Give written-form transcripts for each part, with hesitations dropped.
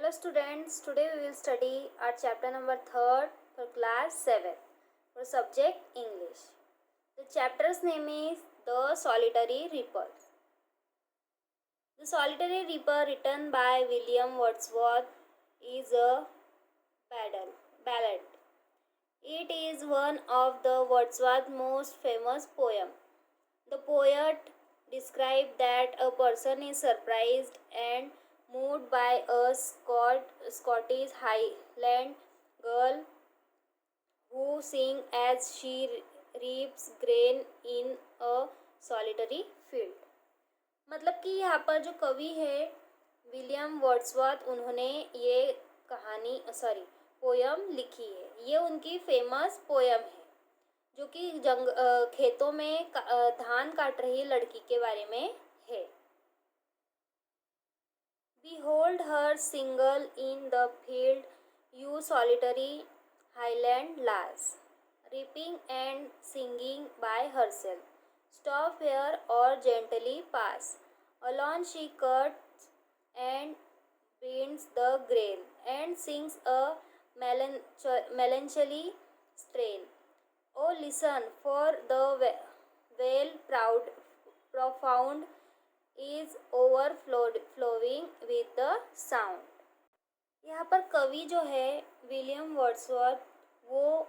Hello students, today we will study our chapter number 3rd for class 7 for subject English. The chapter's name is The Solitary Reaper. The Solitary Reaper, written by William Wordsworth, is a ballad. It is one of the Wordsworth's most famous poems. The poet described that a person is surprised and moved by a Scottish Highland girl who sings as she reaps grain in a solitary field. मतलब कि यहाँ पर जो कवि है William Wordsworth, उन्होंने ये poem लिखी है. ये उनकी फेमस पोयम है जो कि खेतों में धान काट रही लड़की के बारे में है. Behold her single in the field, you solitary highland lass, reaping and singing by herself. Stop here or gently pass. Alone she cuts and binds the grain and sings a melancholy strain. Oh, listen, for the well profound is overflowing with the sound. यहाँ पर कवि जो है William Wordsworth, वो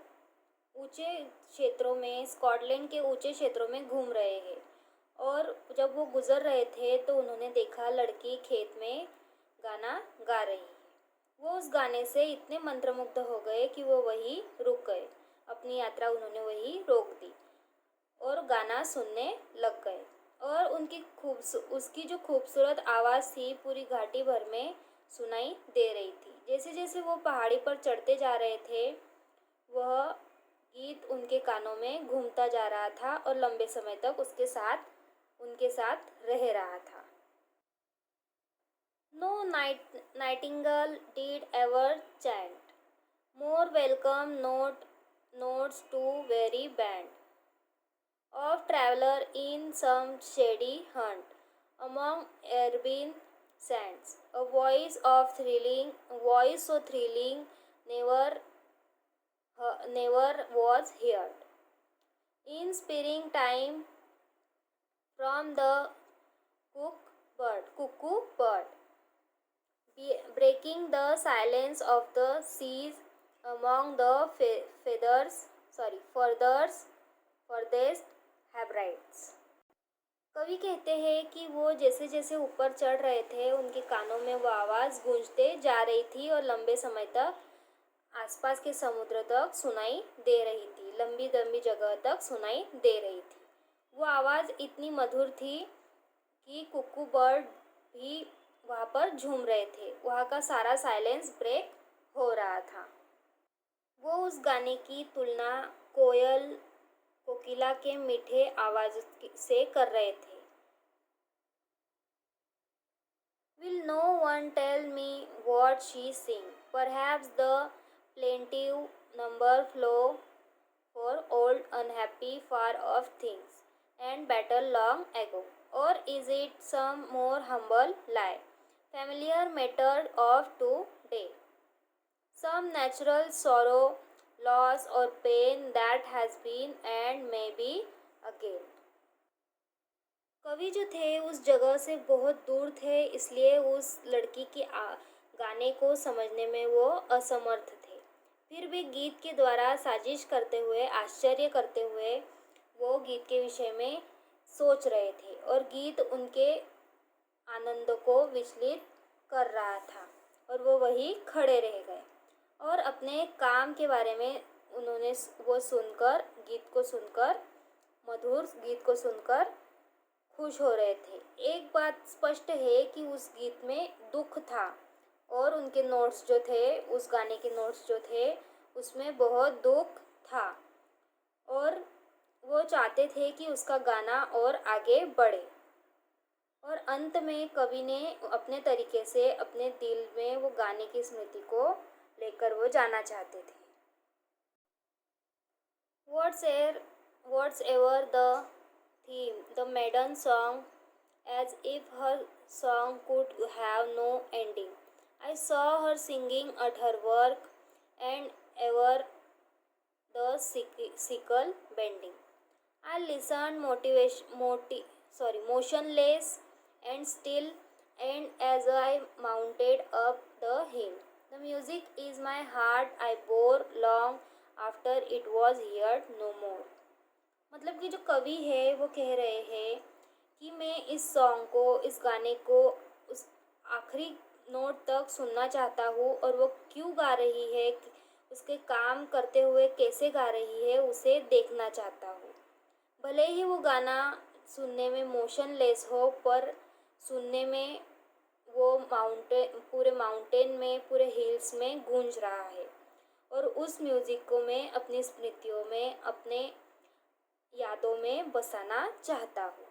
ऊंचे क्षेत्रों में, Scotland के ऊंचे क्षेत्रों में घूम रहे हैं और जब वो गुजर रहे थे तो उन्होंने देखा लड़की खेत में गाना गा रही है. वो उस गाने से इतने मंत्रमुग्ध हो गए कि वो वहीं रुक गए. अपनी यात्रा उन्होंने वहीं रोक दी और गाना सुनने लग गए और उसकी जो खूबसूरत आवाज़ थी पूरी घाटी भर में सुनाई दे रही थी. जैसे जैसे वो पहाड़ी पर चढ़ते जा रहे थे, वह गीत उनके कानों में घूमता जा रहा था और लंबे समय तक उनके साथ रह रहा था. No nightingale did ever chant more welcome notes to weary band of traveler in some shady hunt among ermine sands. A voice so thrilling never was heard. In springtime from the cuckoo bird, breaking the silence of the seas among the furthest habitats. कवि कहते हैं कि वो जैसे जैसे ऊपर चढ़ रहे थे, उनके कानों में वो आवाज़ गूंजते जा रही थी और लंबे समय तक आसपास के समुद्र तक सुनाई दे रही थी, लंबी लंबी जगह तक सुनाई दे रही थी. वो आवाज़ इतनी मधुर थी कि कुक्कू बर्ड भी वहाँ पर झूम रहे थे. वहाँ का सारा साइलेंस ब्रेक हो रहा था. वो उस गाने की तुलना कोकिला के मीठे आवाज़ से कर रहे थे. Will no one tell me what she sing? Perhaps the plaintive number flow for old unhappy far off things and battle long ago. Or is it some more humble lie, familiar matter of today? Some natural sorrow, loss or pain that has been and may be again. कवि जो थे उस जगह से बहुत दूर थे, इसलिए उस लड़की के गाने को समझने में वो असमर्थ थे. फिर भी गीत के द्वारा साजिश करते हुए, आश्चर्य करते हुए वो गीत के विषय में सोच रहे थे और गीत उनके आनंद को विचलित कर रहा था और वो वहीं खड़े रह गए और अपने काम के बारे में उन्होंने मधुर गीत को सुनकर खुश हो रहे थे. एक बात स्पष्ट है कि उस गीत में दुख था और उनके नोट्स जो थे, उस गाने के नोट्स जो थे, उसमें बहुत दुख था और वो चाहते थे कि उसका गाना और आगे बढ़े. और अंत में कवि ने अपने तरीके से अपने दिल में वो गाने की स्मृति को लेकर वो जाना चाहते थे. Whatsoever the theme, the maiden song as if her song could have no ending. I saw her singing at her work and ever the sickle bending. I listened motionless and still, and as I mounted up the hill. The music is my heart I bore long after it was heard no more. मतलब कि जो कवि है वो कह रहे हैं कि मैं इस सॉन्ग को, इस गाने को उस आखिरी नोट तक सुनना चाहता हूँ, और वो क्यों गा रही है, उसके काम करते हुए कैसे गा रही है, उसे देखना चाहता हूँ। भले ही वो गाना सुनने में मोशनलेस हो, पर सुनने में वो पूरे माउंटेन में, पूरे हिल्स में गूंज रहा है, और उस म्यूज़िक को मैं अपनी स्मृतियों में, अपने यादों में बसाना चाहता हूँ।